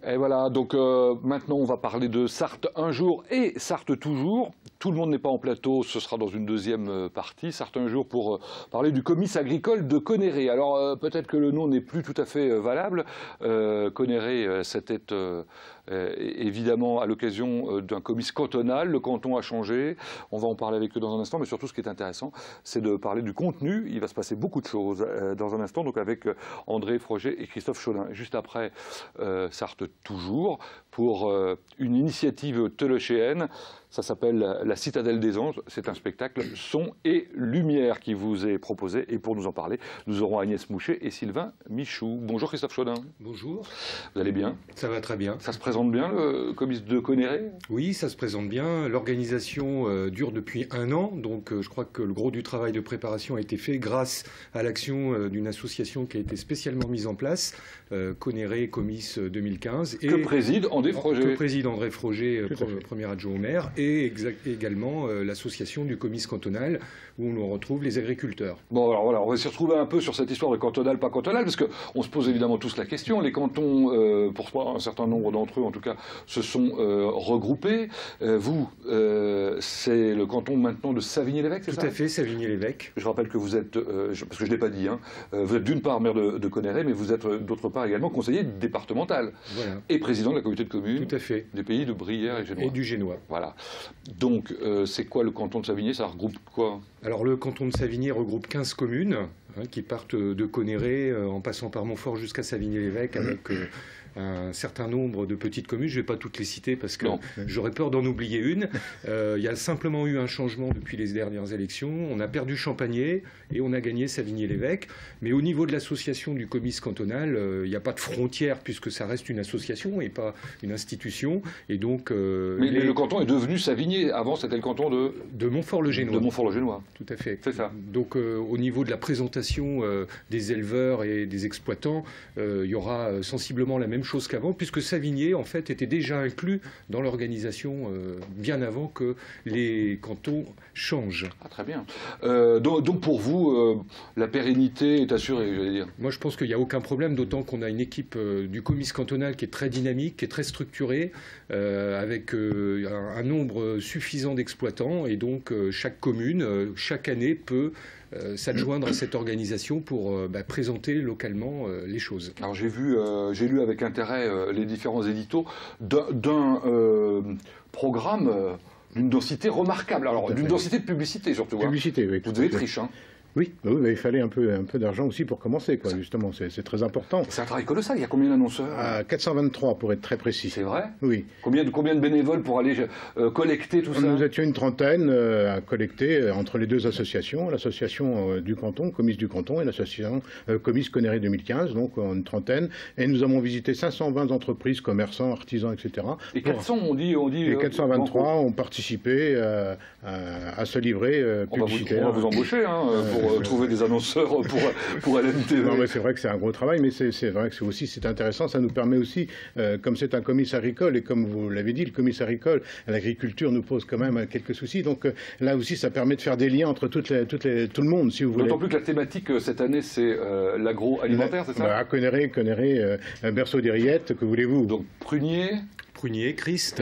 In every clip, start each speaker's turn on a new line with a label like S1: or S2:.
S1: Et voilà, donc maintenant on va parler de Sarthe un jour et Sarthe toujours. Tout le monde n'est pas en plateau, ce sera dans une deuxième partie. Sarthe un jour pour parler du comice agricole de Conneré. Alors peut-être que le nom n'est plus tout à fait valable. Conneré, c'était évidemment à l'occasion d'un comice cantonal. Le canton a changé. On va en parler avec eux dans un instant, mais surtout ce qui est intéressant, c'est de parler du contenu. Il va se passer beaucoup de choses dans un instant, donc avec André Froger et Christophe Chaudin. Juste après Sarthe toujours, pour une initiative telechéenne. Ça s'appelle La Citadelle des Anges. C'est un spectacle son et lumière qui vous est proposé. Et pour nous en parler, nous aurons Agnès Mouchet et Sylvain Michou. Bonjour Christophe Chaudin.
S2: Bonjour.
S1: Vous allez bien?
S2: Ça va très bien.
S1: Ça se présente bien, le comice de Conneré?
S2: Oui, ça se présente bien. L'organisation dure depuis 1 an. Donc je crois que le gros du travail de préparation a été fait grâce à l'action d'une association qui a été spécialement mise en place, Conneré Comice 2015.
S1: Que préside André Froger.
S2: Que préside André Froger, premier adjoint au maire. Et également l'association du comice cantonal où l'on retrouve les agriculteurs.
S1: Bon, alors voilà, on va s'y retrouver un peu sur cette histoire de cantonal, pas cantonal, parce qu'on se pose évidemment tous la question. Les cantons, pour un certain nombre d'entre eux en tout cas, se sont regroupés. Vous, c'est le canton maintenant de Savigny-l'Évêque, c'est ça?
S2: Tout à fait, Savigny-l'Évêque.
S1: Je rappelle que vous êtes, parce que je ne l'ai pas dit, hein, vous êtes d'une part maire de Conneré, mais vous êtes d'autre part également conseiller départemental. Voilà. Et président de la communauté de communes.
S2: Tout à fait.
S1: Des pays de Brière et Génois.
S2: Et du Génois.
S1: Voilà. Donc, c'est quoi le canton de Savigny? Ça regroupe quoi?
S2: Alors, le canton de Savigny regroupe 15 communes qui partent de Conneré en passant par Montfort jusqu'à Savigny-l'Évêque avec un certain nombre de petites communes. Je ne vais pas toutes les citer parce que j'aurais peur d'en oublier une. Il y a simplement eu un changement depuis les dernières élections. On a perdu Champagné et on a gagné Savigny-l'Évêque. Mais au niveau de l'association du comice cantonal, il n'y a pas de frontière puisque ça reste une association et pas une institution. Et donc,
S1: mais le canton est devenu Savigny. Avant, c'était le canton
S2: de Montfort-le-Génois.
S1: De Montfort-le-Génois.
S2: Tout à fait.
S1: C'est ça.
S2: Donc, au niveau de la présentation des éleveurs et des exploitants, il y aura sensiblement la même chose qu'avant, puisque Savigny, en fait, était déjà inclus dans l'organisation bien avant que les cantons changent.
S1: Ah, très bien. Donc pour vous, la pérennité est assurée, j'allais dire.
S2: Moi, je pense qu'il n'y a aucun problème, d'autant qu'on a une équipe du comice cantonal qui est très dynamique, qui est très structurée, avec un nombre suffisant d'exploitants, et donc chaque commune, chaque année, peut s'adjoindre à cette organisation pour présenter localement les choses.
S1: Alors j'ai lu avec intérêt les différents éditos d'un programme d'une densité remarquable. Alors d'une densité de publicité surtout.
S3: Publicité, oui.
S1: Vous devez être riche, hein.
S3: Oui, mais il fallait un peu d'argent aussi pour commencer, quoi, justement, c'est très important.
S1: C'est un travail colossal, il y a combien d'annonceurs?
S3: 423 pour être très précis.
S1: C'est vrai?
S3: Oui.
S1: Combien de bénévoles pour aller collecter tout ça?
S3: Nous étions une trentaine à collecter entre les deux associations, l'association du canton, Comice du canton, et l'association Comice Conneré 2015, donc une trentaine. Et nous avons visité 520 entreprises, commerçants, artisans, etc.
S1: Et 400, on dit
S3: et 423 ont participé à ce livret publicitaire.
S1: On va vous embaucher, hein, pour trouver des annonceurs pour LMTV.
S3: Non, mais c'est vrai que c'est un gros travail, mais c'est vrai que c'est intéressant. Ça nous permet aussi, comme c'est un comice agricole, et comme vous l'avez dit, le comice agricole, l'agriculture nous pose quand même quelques soucis. Donc là aussi, ça permet de faire des liens entre tout le monde, si vous voulez.
S1: D'autant plus que la thématique cette année, c'est l'agroalimentaire, c'est ça?
S3: Conneré, berceau des rillettes, que voulez-vous?
S1: Donc prunier.
S2: Prunier, Christ.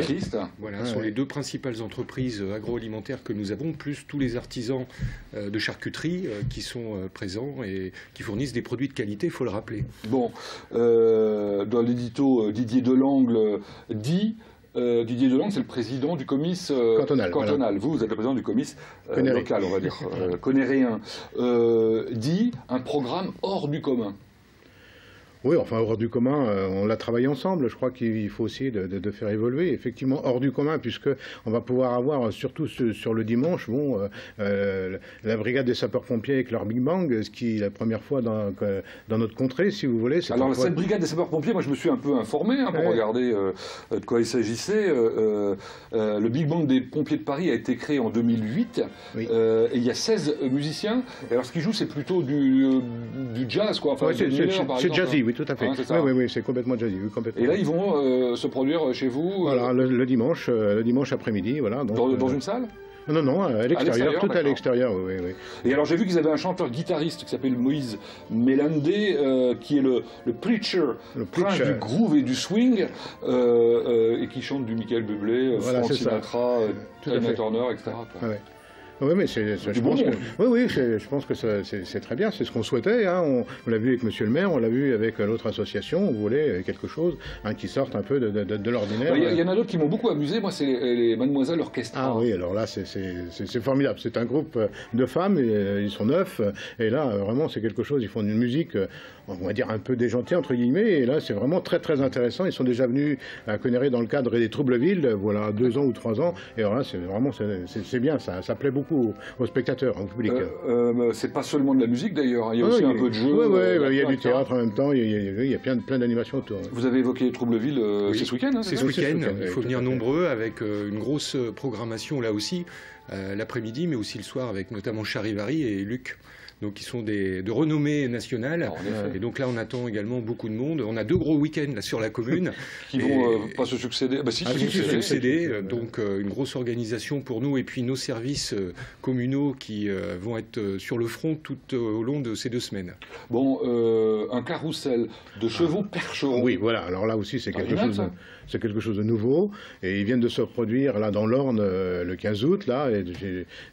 S2: Voilà, sont les deux principales entreprises agroalimentaires que nous avons, plus tous les artisans de charcuterie qui sont présents et qui fournissent des produits de qualité, il faut le rappeler.
S1: Bon, dans l'édito, Didier Delangle dit... Didier Delangle, c'est le président du comice cantonal. Voilà. Vous êtes le président du comice local, on va dire, connéréen. Dit un programme hors du commun.
S3: Oui, enfin, hors du commun, on l'a travaillé ensemble. Je crois qu'il faut essayer de faire évoluer. Effectivement, hors du commun, puisqu'on va pouvoir avoir, surtout sur le dimanche, la brigade des sapeurs-pompiers avec leur Big Bang, ce qui est la première fois dans notre contrée, si vous voulez.
S1: Alors, cette brigade des sapeurs-pompiers, moi, je me suis un peu informé pour regarder de quoi il s'agissait. Le Big Bang des pompiers de Paris a été créé en 2008. Oui. Et il y a 16 musiciens. Et alors, ce qu'ils jouent, c'est plutôt du jazz, quoi. Enfin,
S3: c'est jazzy, oui. Tout à fait.
S1: Hein,
S3: oui, c'est complètement jazzy. Oui, complètement.
S1: Et là, ils vont se produire chez vous
S3: voilà, le dimanche après-midi. Voilà,
S1: dans une salle?
S3: Non, non, à l'extérieur, tout à l'extérieur, oui, oui.
S1: Et alors j'ai vu qu'ils avaient un chanteur-guitariste qui s'appelle Moïse Mélandé, qui est le preacher, prince du groove et du swing, et qui chante du Michael Bublé,
S3: voilà,
S1: Frank Sinatra, Tina Turner, etc.
S3: Ah ouais. Oui, mais je pense que, oui, je pense que c'est très bien, c'est ce qu'on souhaitait. Hein. On l'a vu avec Monsieur le maire, on l'a vu avec l'autre association, on voulait quelque chose qui sorte un peu de l'ordinaire.
S1: Il y en a d'autres qui m'ont beaucoup amusé, moi c'est les Mademoiselles Orchestra.
S3: Ah oui, alors là c'est formidable, c'est un groupe de femmes, ils sont 9, et là vraiment c'est quelque chose, ils font une musique, on va dire un peu déjantée entre guillemets, et là c'est vraiment très très intéressant. Ils sont déjà venus à Conneré dans le cadre des Troubleville, voilà 2 ans ou 3 ans, et alors là c'est vraiment c'est bien, ça plaît beaucoup aux spectateurs, au public.
S1: C'est pas seulement de la musique d'ailleurs, il y a aussi un peu de jeu.
S3: Oui, il y a du théâtre en même temps, il y a plein d'animations autour.
S1: Vous avez évoqué Troubleville, c'est ce week-end, hein,
S2: c'est ce week-end, il faut venir nombreux avec une grosse programmation là aussi, l'après-midi, mais aussi le soir avec notamment Charivari et Luc. Donc, qui sont de renommée nationale. Et donc là, on attend également beaucoup de monde. On a 2 gros week-ends là, sur la commune.
S1: Qui vont pas se succéder. Bah, si,
S2: qui vont se succéder. Donc, une grosse organisation pour nous. Et puis, nos services communaux qui vont être sur le front tout au long de ces 2 semaines.
S1: Bon, un carrousel de chevaux percherons.
S3: Oui, voilà. Alors là aussi, c'est quelque chose de nouveau. Et ils viennent de se produire là dans l'Orne le 15 août. Là, et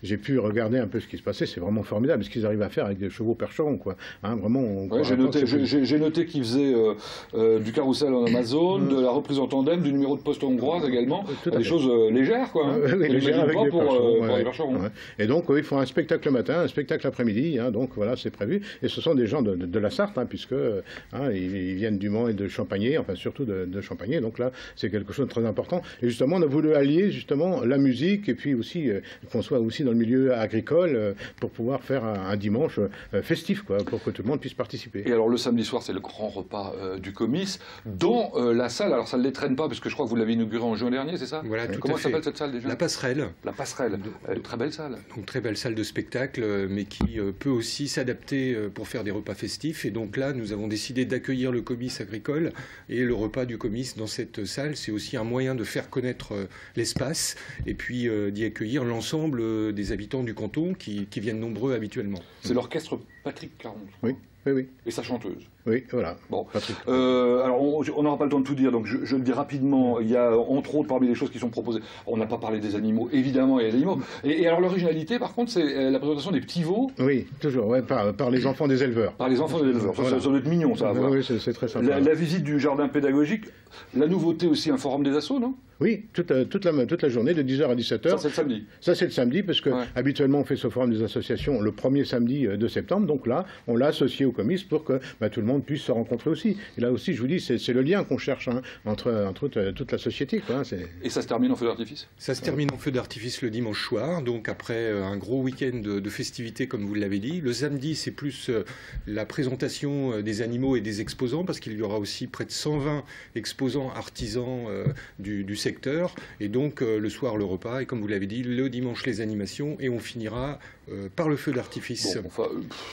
S3: j'ai pu regarder un peu ce qui se passait. C'est vraiment formidable ce qu'ils arrivent à faire avec des chevaux percherons, quoi. Hein, vraiment.
S1: Ouais, j'ai noté qu'ils faisaient du carrousel en Amazon, de la reprise en tandem, du numéro de poste hongroise également, des choses légères, quoi. Hein.
S3: Oui, légères avec
S1: pour les percherons.
S3: Ouais. Et donc, ils font un spectacle le matin, un spectacle l'après-midi. Hein, donc voilà, c'est prévu. Et ce sont des gens de la Sarthe, hein, puisque ils viennent du Mans et de Champagné, enfin surtout de Champagné. Donc là, c'est quelque chose de très important. Et justement, on a voulu allier justement la musique et puis aussi qu'on soit aussi dans le milieu agricole pour pouvoir faire un dimanche festif, quoi, pour que tout le monde puisse participer.
S1: Et alors le samedi soir, c'est le grand repas du comice dans la salle. Alors ça ne les traîne pas, parce que je crois que vous l'avez inauguré en juin dernier, c'est ça?
S2: Voilà,
S1: Comment s'appelle cette salle déjà?
S2: La Passerelle.
S1: La Passerelle, très belle salle.
S2: Donc très belle salle de spectacle, mais qui peut aussi s'adapter pour faire des repas festifs. Et donc là, nous avons décidé d'accueillir le comice agricole et le repas du comice dans cette salle. C'est aussi un moyen de faire connaître l'espace et puis d'y accueillir l'ensemble des habitants du canton qui viennent nombreux habituellement.
S1: C'est l'orchestre Patrick Caron.
S3: Oui, oui, oui.
S1: Et sa chanteuse.
S3: Oui, voilà.
S1: Bon. Alors, on n'aura pas le temps de tout dire, donc je le dis rapidement. Il y a, entre autres, parmi les choses qui sont proposées, on n'a pas parlé des animaux, évidemment, il y a des animaux. Et alors, l'originalité, par contre, c'est la présentation des petits veaux.
S3: Oui, toujours, ouais, par les enfants des éleveurs.
S1: Par les enfants des éleveurs.
S3: Voilà.
S1: Ça doit être mignon, ça, à voir.
S3: Oui, c'est très sympa.
S1: La visite du jardin pédagogique, la nouveauté aussi, un forum des assos, non?
S3: Oui, toute la journée, de 10h à 17h.
S1: Ça, c'est le samedi.
S3: Ça, c'est le samedi, parce que habituellement, on fait ce forum des associations le premier samedi de septembre. Donc là, on l'a associé au comice pour que tout le monde puisse se rencontrer aussi. Et là aussi, je vous dis, c'est le lien qu'on cherche entre toute la société, quoi.
S1: Et ça se termine en feu d'artifice?
S2: Ça se termine en feu d'artifice le dimanche soir, donc après un gros week-end de festivités, comme vous l'avez dit. Le samedi, c'est plus la présentation des animaux et des exposants, parce qu'il y aura aussi près de 120 exposants artisans du secteur. Et donc le soir le repas, et comme vous l'avez dit, le dimanche les animations, et on finira par le feu d'artifice.
S1: Bon, enfin,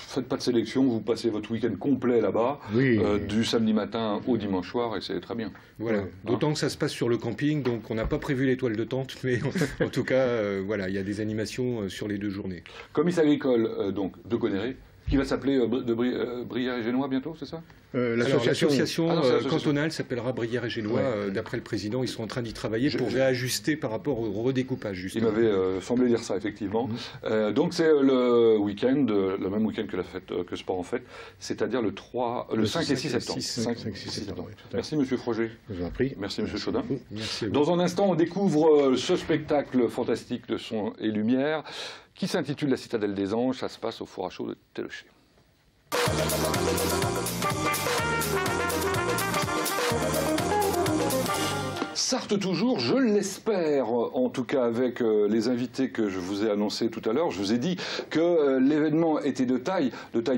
S1: faites pas de sélection, vous passez votre week-end complet là-bas, du samedi matin au dimanche soir, et c'est très bien.
S2: Voilà, d'autant que ça se passe sur le camping, donc on n'a pas prévu l'étoile de tente, mais en tout cas, voilà, il y a des animations sur les 2 journées.
S1: Comice agricole donc de Conneré, qui va s'appeler Brière et Génois bientôt, c'est ça?
S2: L'association cantonale s'appellera Brière et Génois, d'après le président. Ils sont en train d'y travailler pour réajuster par rapport au redécoupage, justement.
S1: Il m'avait semblé dire ça, effectivement. Donc c'est le week-end, le même week-end que la fête, que Sport en Fête, c'est-à-dire le 5 et 6 septembre.
S3: 5-6 septembre.
S1: Merci, monsieur Froger.
S3: Je vous en prie.
S1: Merci, monsieur Chaudin.
S2: Merci.
S1: Dans un instant, on découvre ce spectacle fantastique de son et lumière qui s'intitule La Citadelle des Anges. Ça se passe au four à chaux de Télocher. Sarthe toujours, je l'espère, en tout cas avec les invités que je vous ai annoncés tout à l'heure. Je vous ai dit que l'événement était de taille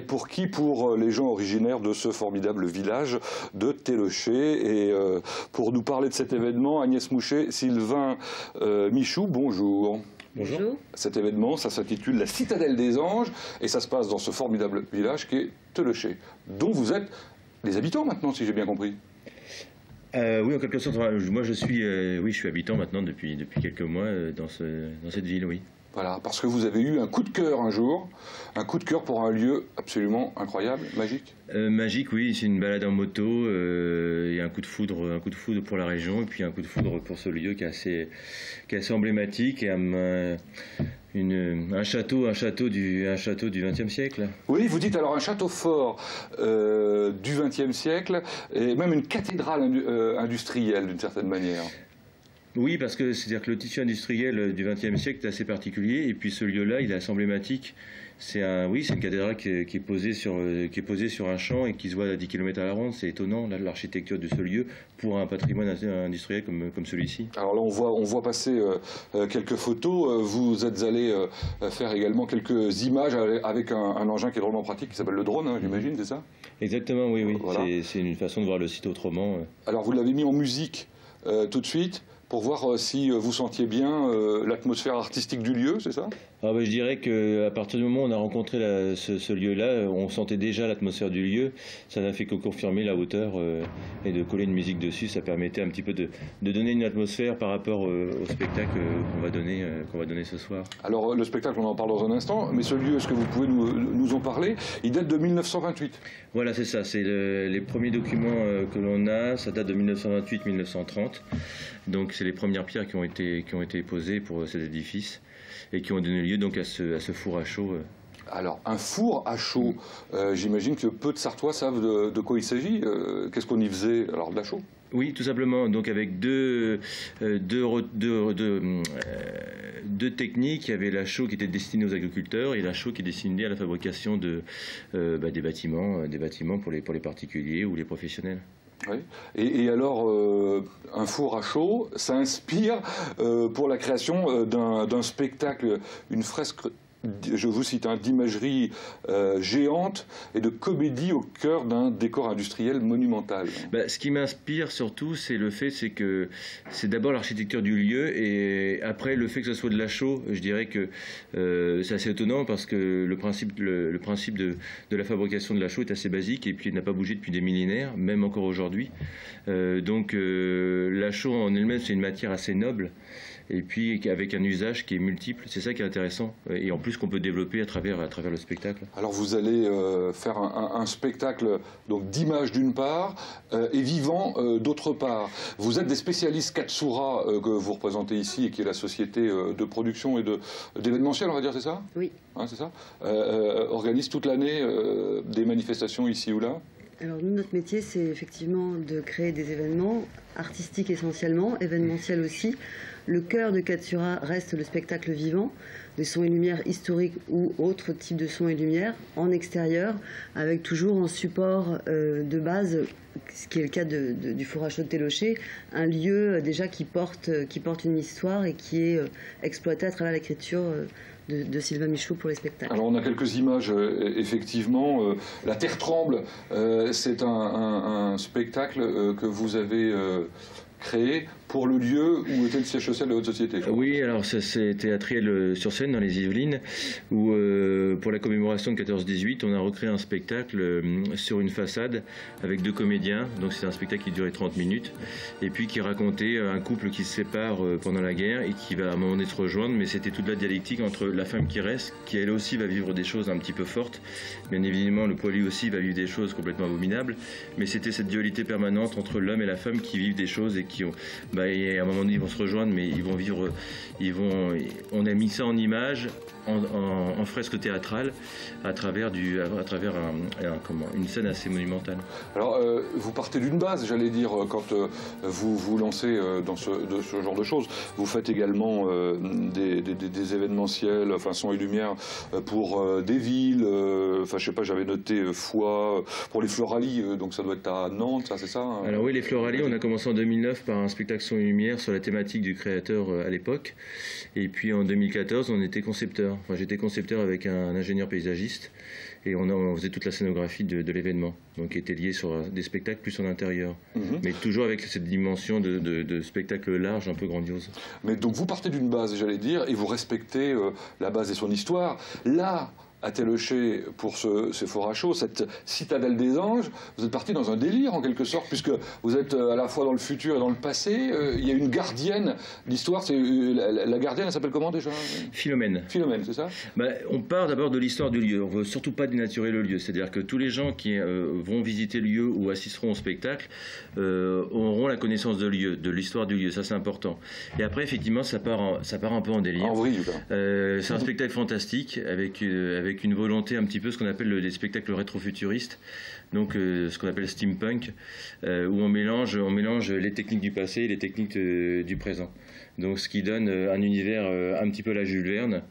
S1: pour qui? Pour les gens originaires de ce formidable village de Télocher. Et pour nous parler de cet événement, Agnès Mouchet, Sylvain Michou, bonjour.
S4: Bonjour.
S1: Cet événement, ça s'intitule La Citadelle des Anges, et ça se passe dans ce formidable village qui est Télocher, dont vous êtes les habitants maintenant, si j'ai bien compris.
S4: Oui, en quelque sorte. Moi, je suis habitant maintenant depuis quelques mois dans cette ville, oui.
S1: Voilà, parce que vous avez eu un coup de cœur un jour, un coup de cœur pour un lieu absolument incroyable, magique.
S4: Magique, oui, c'est une balade en moto, et un coup de foudre pour la région, et puis un coup de foudre pour ce lieu qui est assez emblématique, et un château du XXe siècle.
S1: Oui, vous dites alors un château fort du XXe siècle, et même une cathédrale industrielle d'une certaine manière.
S4: Oui, parce que c'est-à-dire que le tissu industriel du XXe siècle est assez particulier, et puis ce lieu-là, il est assez emblématique. C'est une cathédrale qui est posée sur un champ et qui se voit à 10 km à la ronde. C'est étonnant, l'architecture de ce lieu pour un patrimoine industriel comme celui-ci.
S1: Alors là, on voit passer quelques photos. Vous êtes allé faire également quelques images avec un engin qui est drôlement pratique, qui s'appelle le drone, hein, j'imagine, c'est ça?
S4: Exactement, oui.
S1: Voilà.
S4: C'est une façon de voir le site autrement.
S1: Alors vous l'avez mis en musique tout de suite, pour voir si vous sentiez bien l'atmosphère artistique du lieu, c'est ça?
S4: Je dirais qu'à partir du moment où on a rencontré ce lieu-là, on sentait déjà l'atmosphère du lieu. Ça n'a fait que confirmer la hauteur et de coller une musique dessus. Ça permettait un petit peu de donner une atmosphère par rapport au spectacle qu'on va donner ce soir.
S1: Alors le spectacle, on en parle dans un instant, mais ce lieu, est-ce que vous pouvez nous en parler? Il date de 1928.
S4: Voilà, c'est ça. C'est les premiers documents que l'on a. Ça date de 1928-1930. Donc c'est les premières pierres qui ont été posées pour cet édifice et qui ont donné lieu donc à ce four à chaud.
S1: Alors, un four à chaud, j'imagine que peu de Sartois savent de quoi il s'agit. Qu'est-ce qu'on y faisait? Alors, de la chaux?
S4: Oui, tout simplement. Donc avec deux techniques. Il y avait la chaux qui était destinée aux agriculteurs et la chaux qui est destinée à la fabrication des bâtiments pour les particuliers ou les professionnels.
S1: Oui. Et alors, un four à chaud, ça inspire pour la création d'un spectacle, une fresque, je vous cite, d'imagerie géante et de comédie au cœur d'un décor industriel monumental.
S4: Ce qui m'inspire surtout, c'est que c'est d'abord l'architecture du lieu et après le fait que ce soit de la chaux, je dirais que c'est assez étonnant parce que le principe de la fabrication de la chaux est assez basique et puis il n'a pas bougé depuis des millénaires, même encore aujourd'hui. Donc la chaux en elle-même, c'est une matière assez noble. Et puis avec un usage qui est multiple, c'est ça qui est intéressant, et en plus qu'on peut développer à travers le spectacle.
S1: Alors vous allez faire un spectacle d'images d'une part et vivant d'autre part. Vous êtes des spécialistes Katsura que vous représentez ici et qui est la société de production et d'événementiel, on va dire, c'est ça?
S5: Oui.
S1: Hein, c'est ça. Organise toute l'année des manifestations ici ou là?
S5: Alors nous, notre métier, c'est effectivement de créer des événements artistiques essentiellement, événementiels aussi. Le cœur de Katsura reste le spectacle vivant, des sons et lumières historiques ou autres types de sons et lumières, en extérieur, avec toujours en support de base, ce qui est le cas du four à chaud de Télocher, un lieu déjà qui porte une histoire et qui est exploité à travers l'écriture de Sylvain Michaud pour les spectacles.
S1: Alors on a quelques images, effectivement. La Terre tremble, c'est un spectacle que vous avez créé pour le lieu où était le siège social de votre société.
S4: Oui, alors c'était à Triel-sur-Seine, dans les Yvelines, où pour la commémoration de 14-18, on a recréé un spectacle sur une façade avec deux comédiens. Donc c'est un spectacle qui durait 30 minutes et puis qui racontait un couple qui se sépare pendant la guerre et qui va à un moment donné se rejoindre, mais c'était toute la dialectique entre la femme qui reste, qui elle aussi va vivre des choses un petit peu fortes. Bien évidemment, le poilu aussi va vivre des choses complètement abominables, mais c'était cette dualité permanente entre l'homme et la femme qui vivent des choses et qui ont... et à un moment donné, ils vont se rejoindre, mais ils vont vivre. On a mis ça en image, en fresque théâtrale, à travers une scène assez monumentale.
S1: Alors, vous partez d'une base, j'allais dire, quand vous vous lancez dans ce genre de choses. Vous faites également des événementiels, enfin son et lumière, pour des villes. Enfin, je sais pas, j'avais noté Foix, pour les Floralies, donc ça doit être à Nantes, ça, c'est ça hein?
S4: Alors oui, les Floralies, on a commencé en 2009 par un spectacle son et lumière sur la thématique du créateur à l'époque. Et puis en 2014, on était concepteur. Enfin, j'étais concepteur avec un ingénieur paysagiste et on faisait toute la scénographie de l'événement, donc qui était lié sur des spectacles plus en intérieur, mais toujours avec cette dimension de spectacle large, un peu grandiose.
S1: Mais donc vous partez d'une base, j'allais dire, et vous respectez la base et son histoire. Là, à Télécher pour ces fours à chaud, cette citadelle des anges. Vous êtes parti dans un délire en quelque sorte, puisque vous êtes à la fois dans le futur et dans le passé. Il y a une gardienne. L'histoire, c'est la gardienne, elle s'appelle comment déjà?
S4: Philomène.
S1: Philomène, c'est ça?
S4: On part d'abord de l'histoire du lieu. On ne veut surtout pas dénaturer le lieu. C'est-à-dire que tous les gens qui vont visiter le lieu ou assisteront au spectacle auront la connaissance de lieu, de l'histoire du lieu. Ça, c'est important. Et après, effectivement, ça part un peu en délire.
S1: En vrille, quoi.
S4: C'est un spectacle fantastique avec une volonté un petit peu ce qu'on appelle des spectacles rétro-futuristes, donc ce qu'on appelle steampunk, où on mélange les techniques du passé et les techniques du présent. Donc ce qui donne un univers un petit peu à la Jules Verne,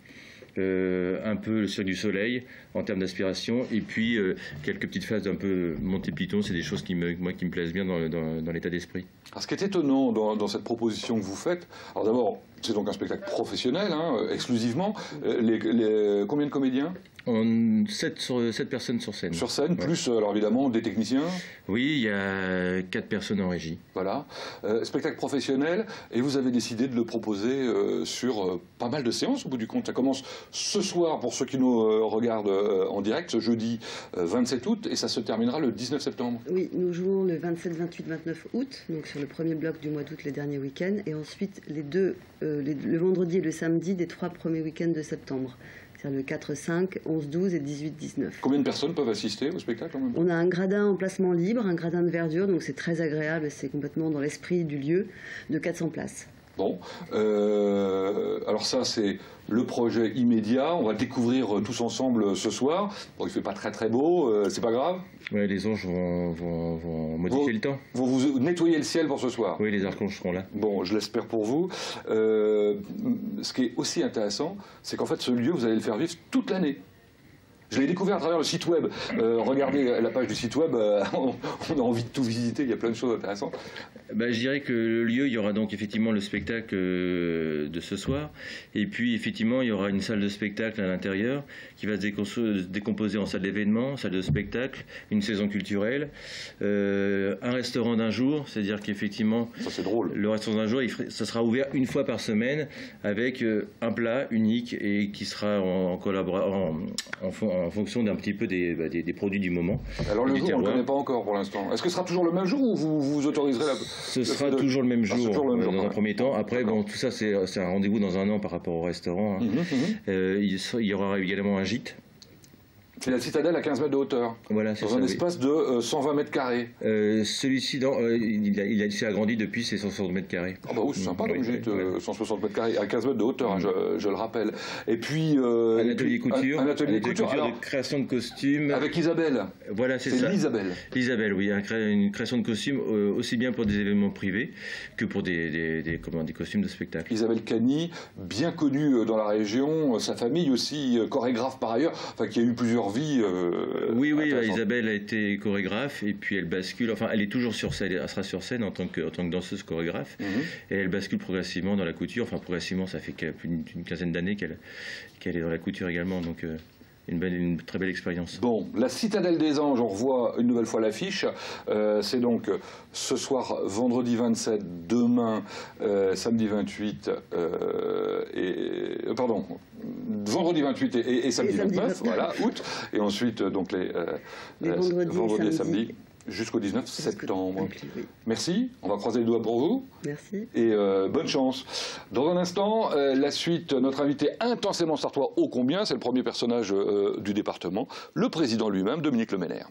S4: un peu sur du soleil en termes d'aspiration, et puis quelques petites phases d'un peu Monty Python. C'est des choses qui me plaisent bien dans l'état d'esprit.
S1: Alors, ce qui est étonnant dans cette proposition que vous faites, alors d'abord, c'est donc un spectacle professionnel, exclusivement. Combien de comédiens?
S4: 7 personnes sur scène.
S1: Sur scène,
S4: ouais.
S1: Plus, alors évidemment, des techniciens.
S4: Oui, il y a 4 personnes en régie.
S1: Voilà. Spectacle professionnel, et vous avez décidé de le proposer sur pas mal de séances, au bout du compte. Ça commence ce soir, pour ceux qui nous regardent en direct, ce jeudi 27 août, et ça se terminera le 19 septembre.
S5: Oui, nous jouons le 27, 28, 29 août, donc sur le premier bloc du mois d'août, les derniers week-ends, et ensuite le vendredi et le samedi des 3 premiers week-ends de septembre. C'est-à-dire le 4, 5, 11, 12 et 18, 19.
S1: Combien de personnes peuvent assister au spectacle en même temps?
S5: On a un gradin en placement libre, un gradin de verdure, donc c'est très agréable, c'est complètement dans l'esprit du lieu, de 400 places.
S1: Bon, alors ça c'est le projet immédiat, on va le découvrir tous ensemble ce soir. Bon, il ne fait pas très beau, c'est pas grave.
S4: Ouais, les anges vont modifier le temps.
S1: Vous nettoyez le ciel pour ce soir.
S4: Oui, les archanges seront là.
S1: Bon, je l'espère pour vous. Ce qui est aussi intéressant, c'est qu'en fait ce lieu, vous allez le faire vivre toute l'année. Je l'ai découvert à travers le site web. Regardez la page du site web, on a envie de tout visiter, il y a plein de choses intéressantes.
S4: Je dirais que le lieu, il y aura donc effectivement le spectacle de ce soir, et puis effectivement il y aura une salle de spectacle à l'intérieur qui va se décomposer en salle d'événements, salle de spectacle, une saison culturelle, un restaurant d'un jour, c'est-à-dire qu'effectivement
S1: ça c'est drôle.
S4: Le restaurant d'un jour, ça sera ouvert une fois par semaine avec un plat unique et qui sera en fonction d'un petit peu des produits du moment. Alors
S1: le jour, on ne le connaît pas encore pour l'instant. Est-ce que ce sera toujours le même jour ou vous autoriserez
S4: Ce sera toujours le même jour, dans un premier temps. Après, bon, tout ça, c'est un rendez-vous dans un an par rapport au restaurant. Il y aura également un gîte.
S1: C'est la citadelle à 15 mètres de hauteur,
S4: voilà,
S1: dans un espace de 120 mètres carrés.
S4: Celui-ci, il s'est agrandi depuis, c'est 160 mètres carrés.
S1: Ah bah oui, c'est sympa, donc j'ai 160 mètres carrés à 15 mètres de hauteur, je le rappelle. Et puis...
S4: un atelier couture,
S1: un atelier couture alors,
S4: de création de costumes.
S1: Avec Isabelle.
S4: Voilà, c'est ça.
S1: Isabelle.
S4: Isabelle, oui, une création de costumes aussi bien pour des événements privés que pour des costumes de spectacle.
S1: Isabelle Cagny, bien connue dans la région, sa famille aussi, chorégraphe par ailleurs, enfin qui a eu plusieurs vies.
S4: Oui, Isabelle a été chorégraphe et puis elle bascule, enfin elle est toujours sur scène, elle sera sur scène en tant que danseuse chorégraphe, et elle bascule progressivement dans la couture, enfin progressivement, ça fait plus d'une quinzaine d'années qu'elle est dans la couture également, donc une très belle expérience.
S1: Bon, la Citadelle des Anges, on revoit une nouvelle fois l'affiche. C'est donc ce soir, vendredi 27, demain, samedi 28, vendredi 28 et samedi 29, voilà, août. Et ensuite, donc les vendredis et samedis. Jusqu'au 19 septembre.
S5: Oui.
S1: Merci, on va croiser les doigts pour vous.
S5: Merci.
S1: Et bonne chance. Dans un instant, la suite, notre invité intensément sartois ô combien, c'est le premier personnage du département, le président lui-même, Dominique Le Menner.